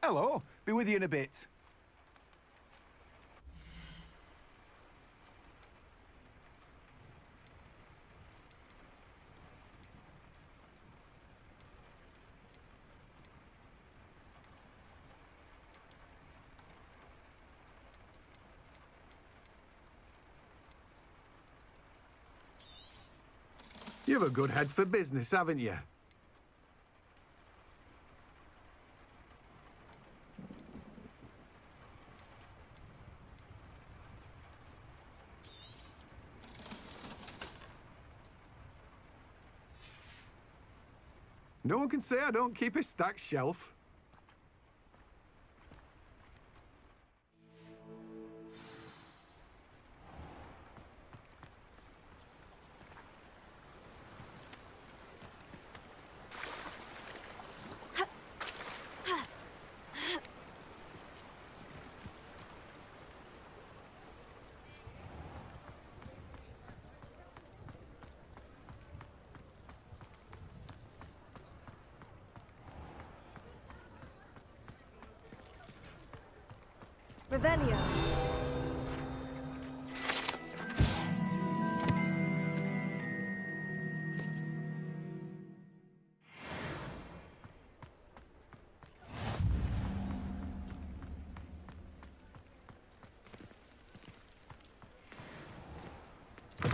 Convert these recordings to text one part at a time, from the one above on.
Hello. Be with you in a bit. You've a good head for business, haven't you? No one can say I don't keep a stacked shelf. Revelio. I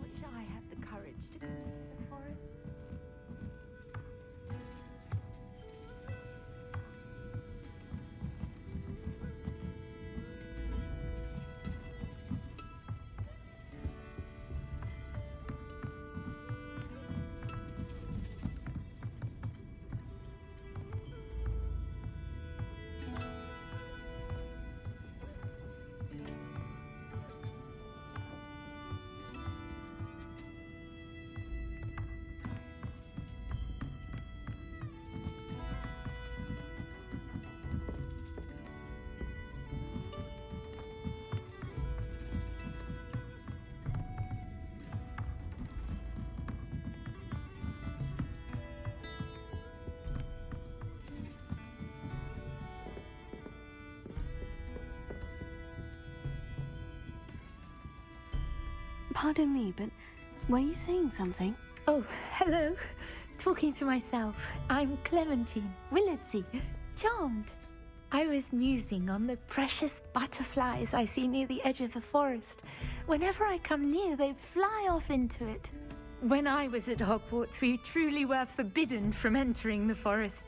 wish I had the courage to go to the forest. Pardon me, but were you saying something? Oh, hello. Talking to myself. I'm Clementine Willardsey. Charmed. I was musing on the precious butterflies I see near the edge of the forest. Whenever I come near, they fly off into it. When I was at Hogwarts, we truly were forbidden from entering the forest.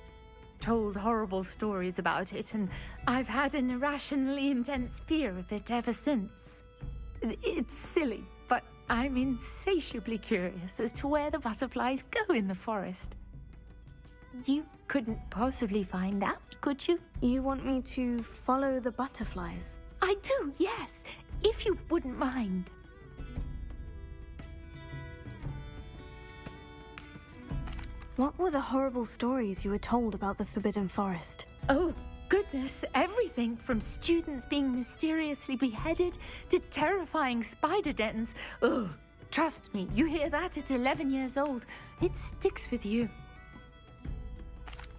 Told horrible stories about it, and I've had an irrationally intense fear of it ever since. It's silly, but I'm insatiably curious as to where the butterflies go in the forest. You couldn't possibly find out, could you? You want me to follow the butterflies? I do, yes, if you wouldn't mind. What were the horrible stories you were told about the Forbidden Forest? Oh, goodness, everything from students being mysteriously beheaded to terrifying spider dens. Oh, trust me, you hear that at 11 years old, it sticks with you.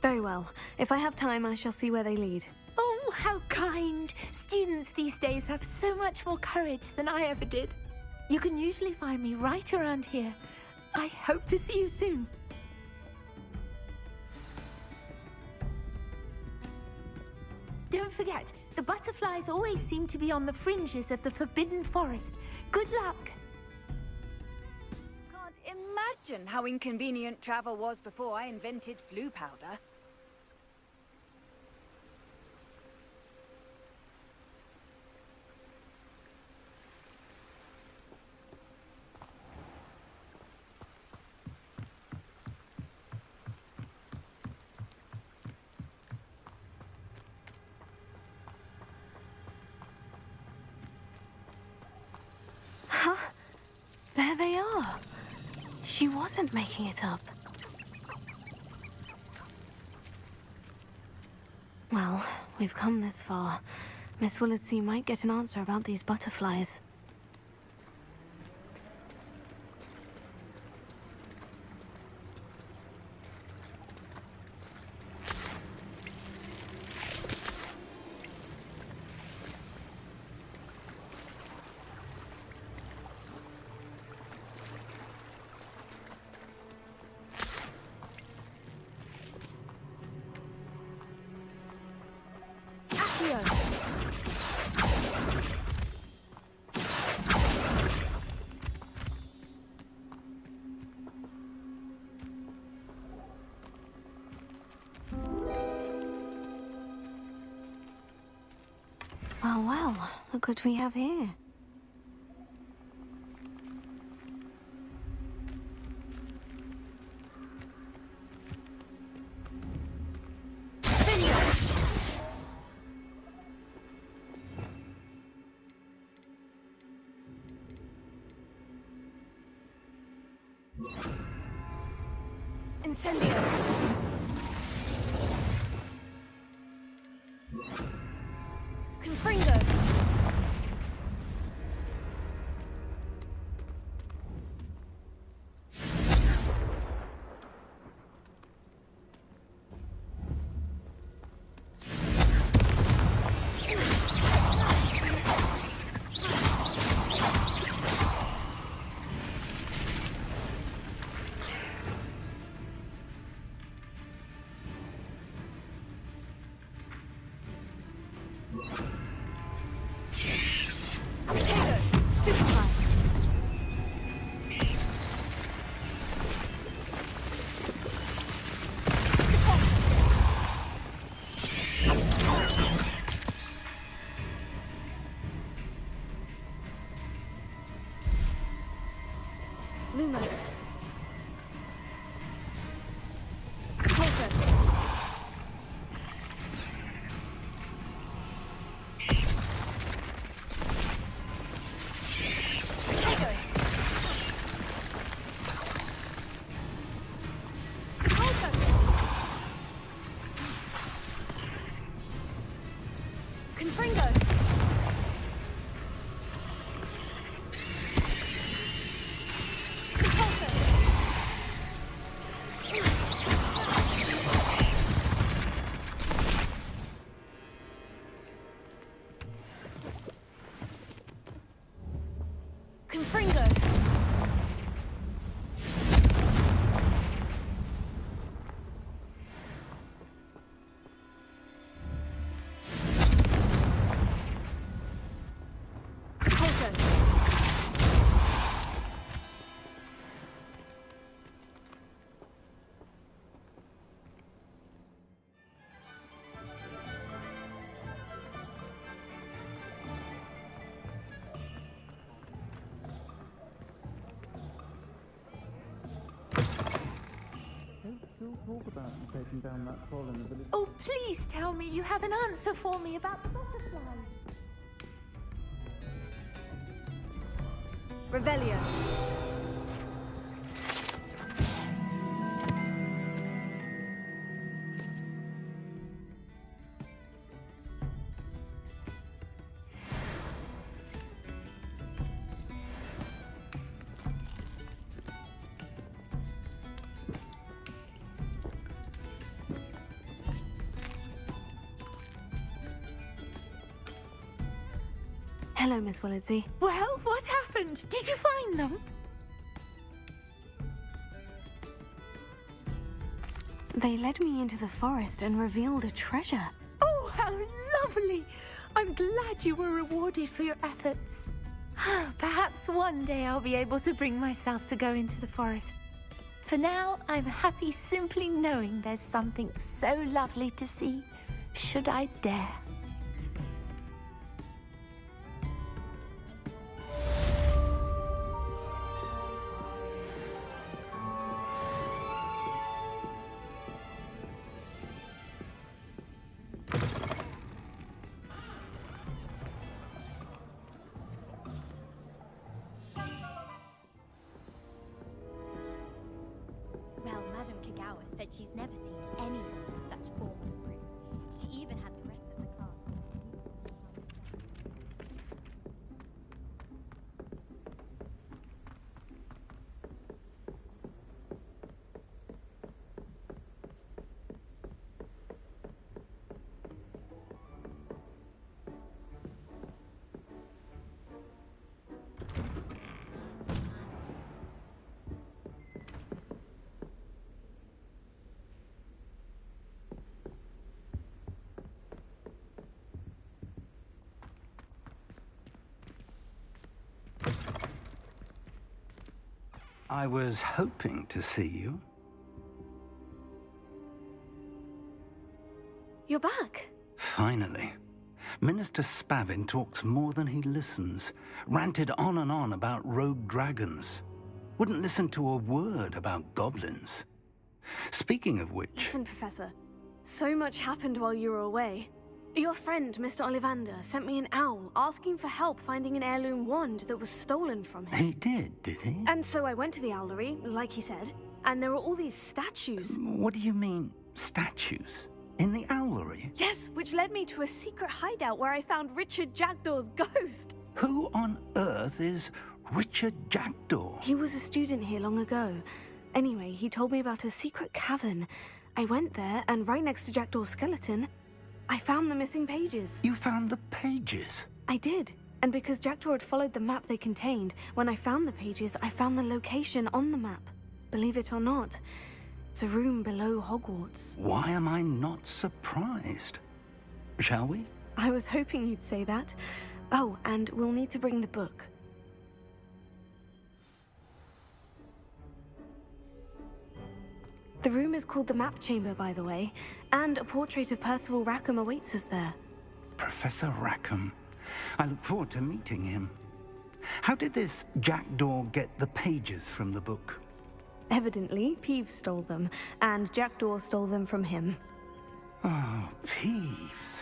Very well. If I have time, I shall see where they lead. Oh, how kind. Students these days have so much more courage than I ever did. You can usually find me right around here. I hope to see you soon. Don't forget, the butterflies always seem to be on the fringes of the Forbidden Forest. Good luck! Can't imagine how inconvenient travel was before I invented flu powder. Huh? There they are. She wasn't making it up. Well, we've come this far. Miss Willardsey might get an answer about these butterflies. Well, well, look what we have here. Incendio! Confringo! Lumos. Pulsar! Confringo! Confringo! Still talk about you taking down that troll in the village. Oh, please tell me you have an answer for me about the butterflies. Revelio. Hello, Miss Willitsey. Well, what happened? Did you find them? They led me into the forest and revealed a treasure. Oh, how lovely! I'm glad you were rewarded for your efforts. Perhaps one day I'll be able to bring myself to go into the forest. For now, I'm happy simply knowing there's something so lovely to see, should I dare. Well, Madame Kagawa said she's never seen anyone with such form and grit. She even had the rest of the cast. I was hoping to see you. You're back. Finally. Minister Spavin talks more than he listens. Ranted on and on about rogue dragons. Wouldn't listen to a word about goblins. Speaking of which... Listen, Professor. So much happened while you were away. Your friend, Mr. Ollivander, sent me an owl asking for help finding an heirloom wand that was stolen from him. He did he? And so I went to the owlery, like he said, and there were all these statues. What do you mean, statues? In the owlery? Yes, which led me to a secret hideout where I found Richard Jackdaw's ghost. Who on earth is Richard Jackdaw? He was a student here long ago. Anyway, he told me about a secret cavern. I went there, and right next to Jackdaw's skeleton, I found the missing pages. You found the pages? I did. And because Jackdaw had followed the map they contained, when I found the pages, I found the location on the map. Believe it or not, it's a room below Hogwarts. Why am I not surprised? Shall we? I was hoping you'd say that. Oh, and we'll need to bring the book. The room is called the Map Chamber, by the way, and a portrait of Percival Rackham awaits us there. Professor Rackham. I look forward to meeting him. How did this Jackdaw get the pages from the book? Evidently, Peeves stole them, and Jackdaw stole them from him. Oh, Peeves.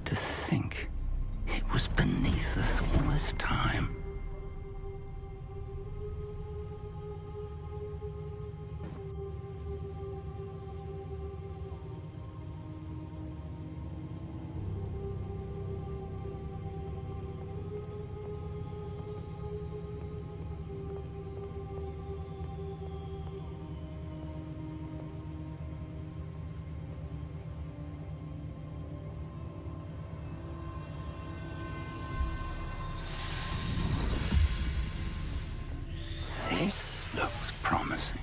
To think it was beneath us all this time. This looks promising.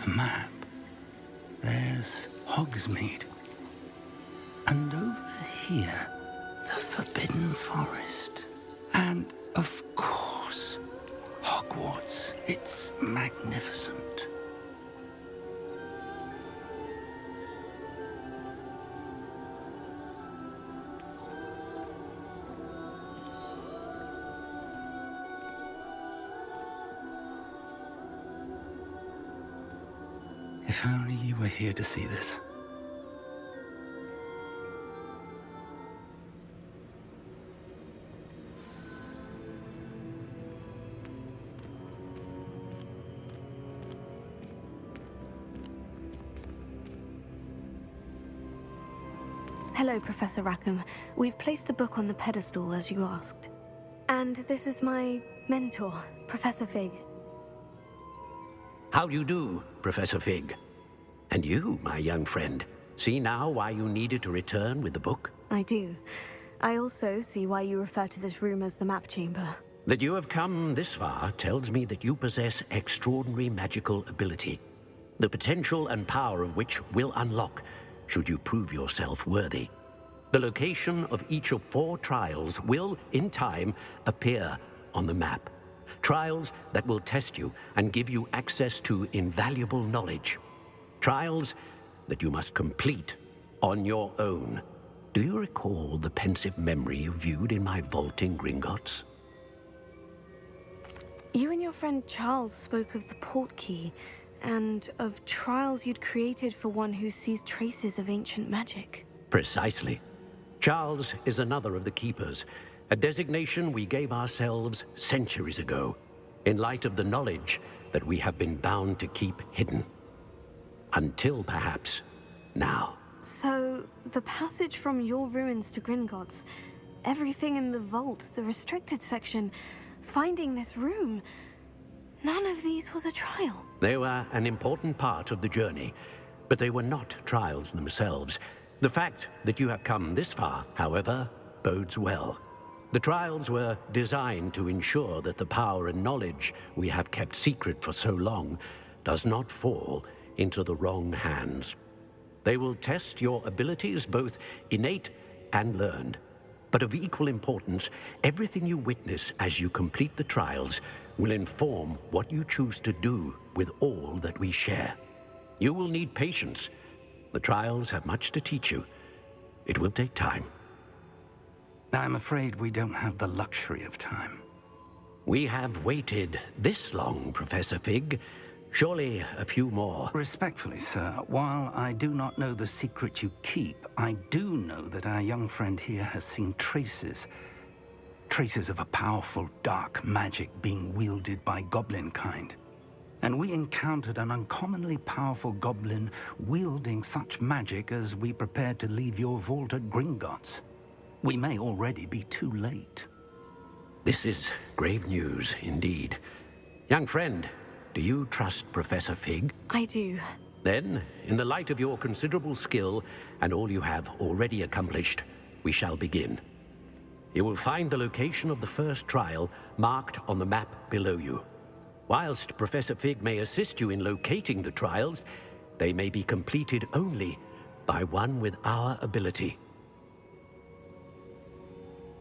Map. There's Hogsmeade. And over here, the Forbidden Forest. And, of course, Hogwarts. It's magnificent. If only you were here to see this. Hello, Professor Rackham. We've placed the book on the pedestal as you asked. And this is my mentor, Professor Fig. How do you do, Professor Fig? And you, my young friend, see now why you needed to return with the book? I do. I also see why you refer to this room as the Map Chamber. That you have come this far tells me that you possess extraordinary magical ability, the potential and power of which will unlock should you prove yourself worthy. The location of each of 4 trials will, in time, appear on the map. Trials that will test you and give you access to invaluable knowledge. Trials that you must complete On your own. Do you recall the pensive memory you viewed in my vault in Gringotts? You and your friend Charles spoke of the portkey, and of trials you'd created for one who sees traces of ancient magic. Precisely. Charles is another of the Keepers, a designation we gave ourselves centuries ago, in light of the knowledge that we have been bound to keep hidden. Until, perhaps, now. So, the passage from your ruins to Gringotts, everything in the vault, the restricted section, finding this room, none of these was a trial. They were an important part of the journey, but they were not trials themselves. The fact that you have come this far, however, bodes well. The trials were designed to ensure that the power and knowledge we have kept secret for so long does not fall into the wrong hands. They will test your abilities, both innate and learned. But of equal importance, everything you witness as you complete the trials will inform what you choose to do with all that we share. You will need patience. The trials have much to teach you. It will take time. I'm afraid we don't have the luxury of time. We have waited this long, Professor Fig. Surely a few more. Respectfully, sir, while I do not know the secret you keep, I do know that our young friend here has seen traces of a powerful dark magic being wielded by goblin kind. And we encountered an uncommonly powerful goblin wielding such magic as we prepared to leave your vault at Gringotts. We may already be too late. This is grave news, indeed. Young friend, do you trust Professor Fig? I do. Then, in the light of your considerable skill and all you have already accomplished, we shall begin. You will find the location of the first trial marked on the map below you. Whilst Professor Fig may assist you in locating the trials, they may be completed only by one with our ability.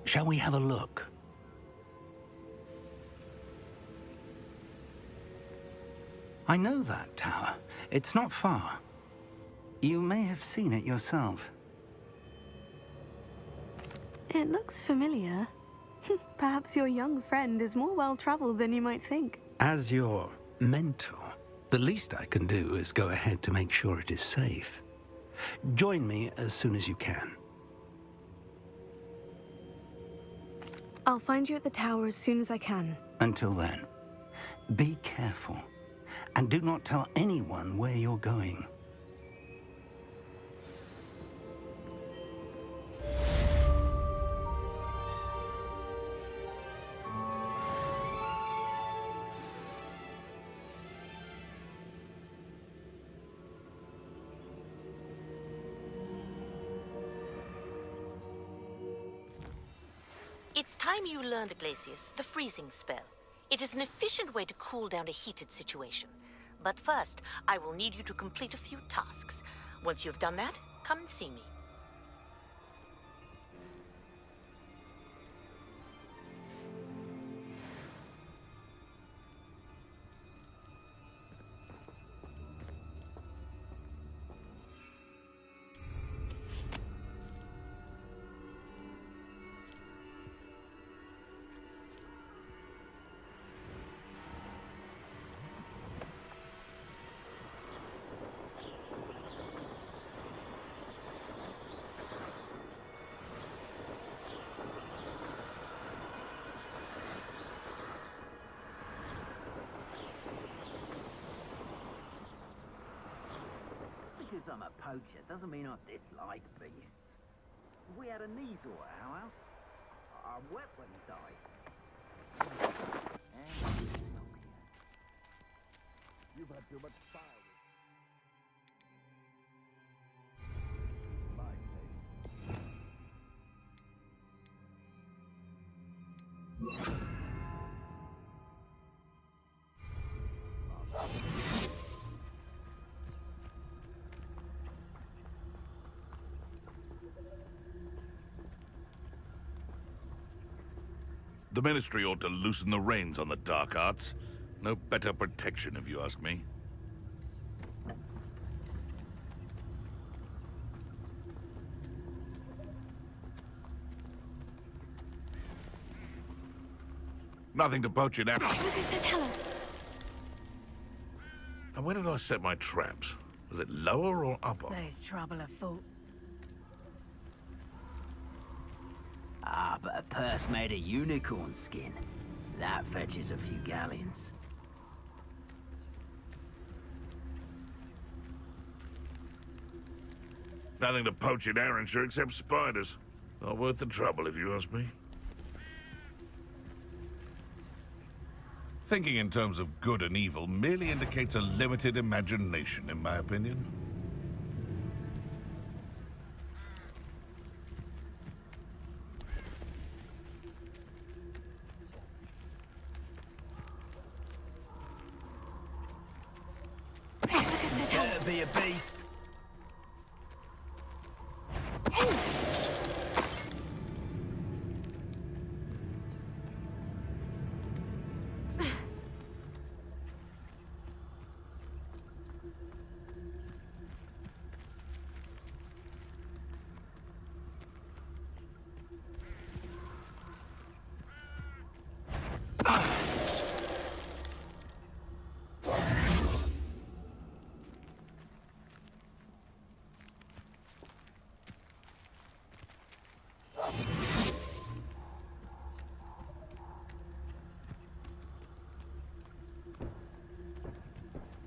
Shall we have a look? I know that tower. It's not far. You may have seen it yourself. It looks familiar. Perhaps your young friend is more well-traveled than you might think. As your mentor, the least I can do is go ahead to make sure it is safe. Join me as soon as you can. I'll find you at the tower as soon as I can. Until then, be careful. And do not tell anyone where you're going. It's time you learned, Glacius, the freezing spell. It is an efficient way to cool down a heated situation. But first, I will need you to complete a few tasks. Once you've done that, come and see me. Because I'm a poacher doesn't mean I dislike beasts. If we had a Kneazor at our house, I'd wet when he died. And you've had too much fire. The Ministry ought to loosen the reins on the dark arts. No better protection, if you ask me. Nothing to poach in Africa. Lucas, don't tell us. And where did I set my traps? Was it lower or upper? There's trouble afoot. Ah, but a purse made of unicorn skin. That fetches a few galleons. Nothing to poach in Arranshire except spiders. Not worth the trouble, if you ask me. Thinking in terms of good and evil merely indicates a limited imagination, in my opinion. Lucas, don't tell us. Be a beast.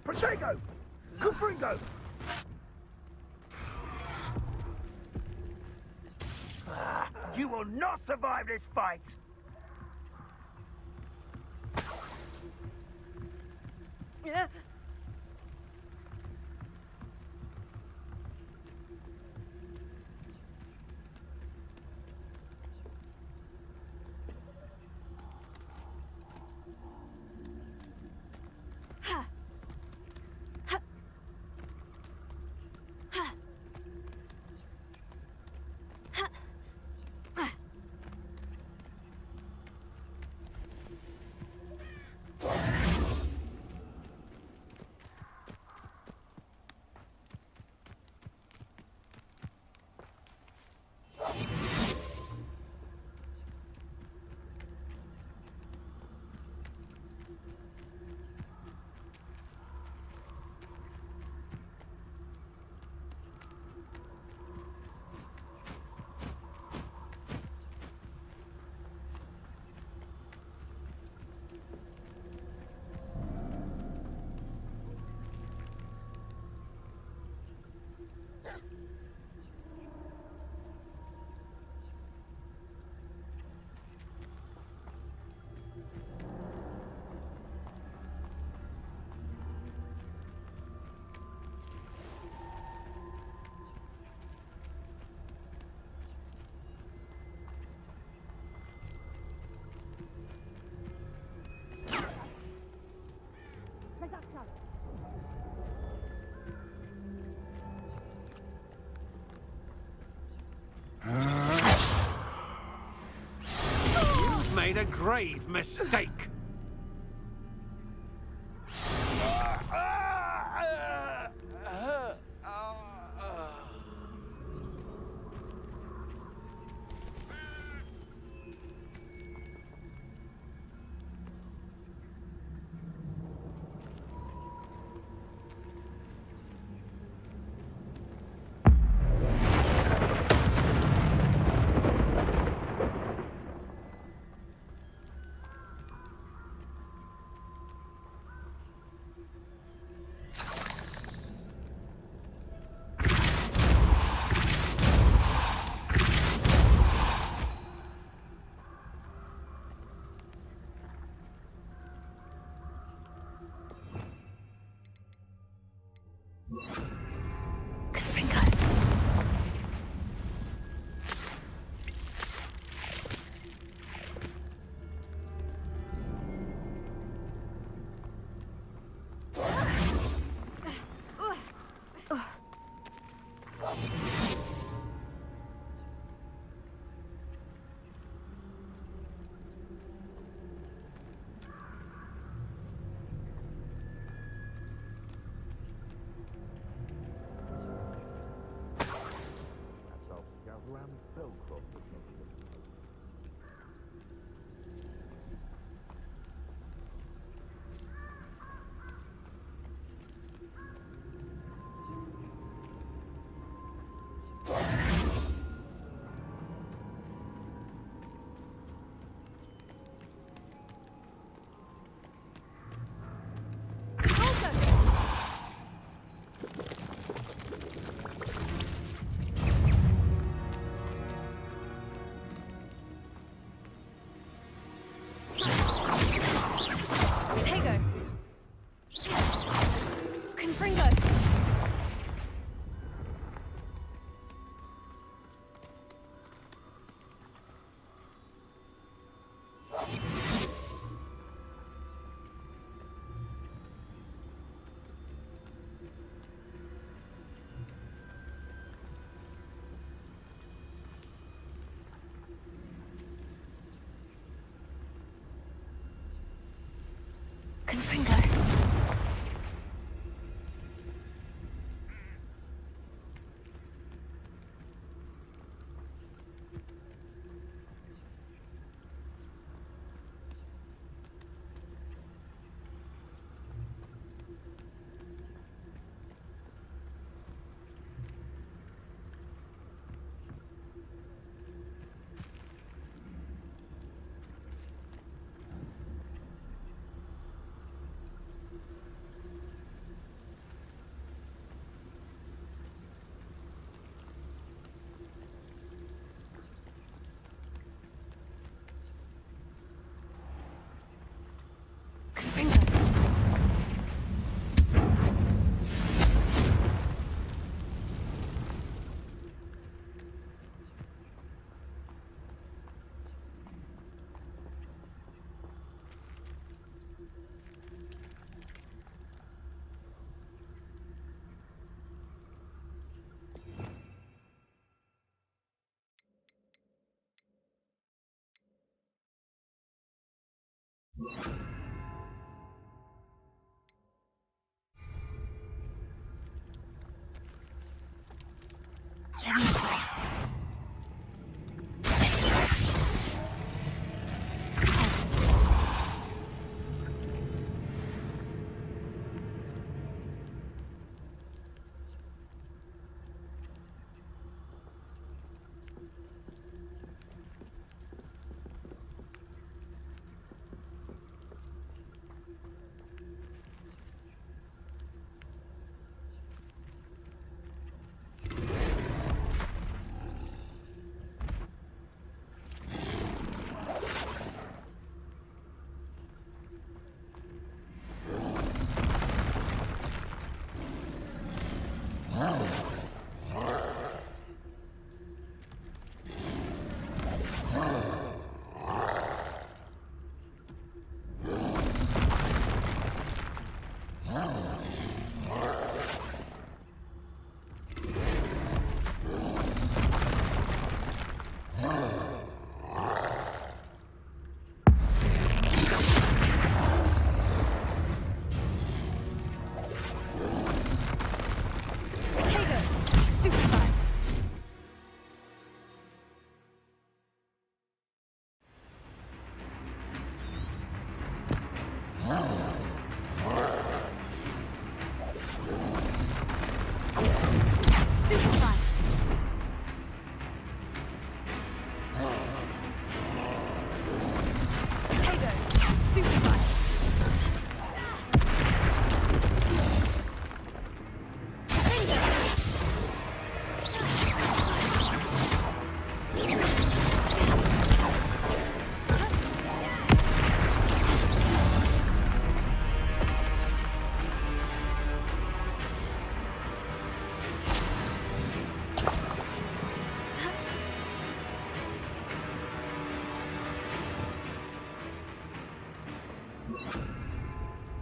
Protego! Confringo! You will not survive this fight! Yeah. You've made a grave mistake. Confringo.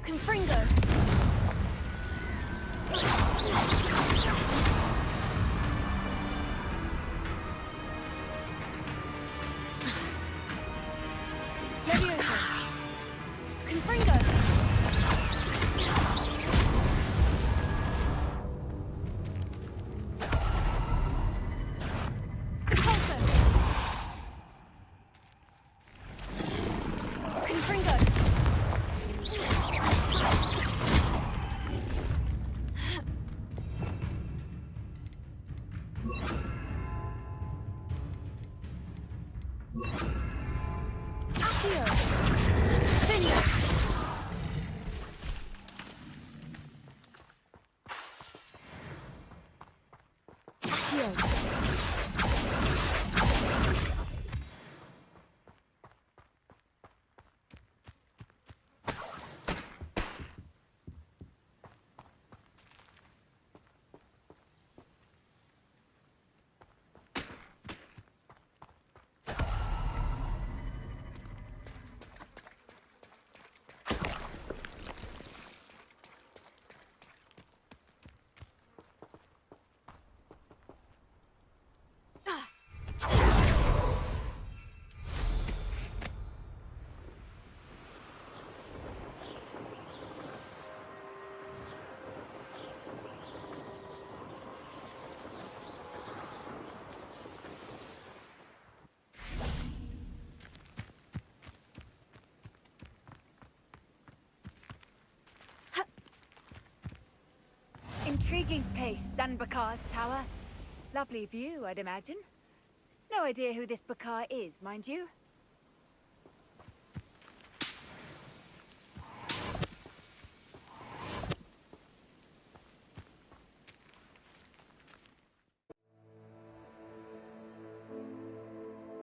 Confringo! Leviosa! Confringo! Repulso! Confringo! Accio! Vinda! Accio! intriguing place, Sanbakar's tower. Lovely view, I'd imagine. No idea who this Bakar is, mind you.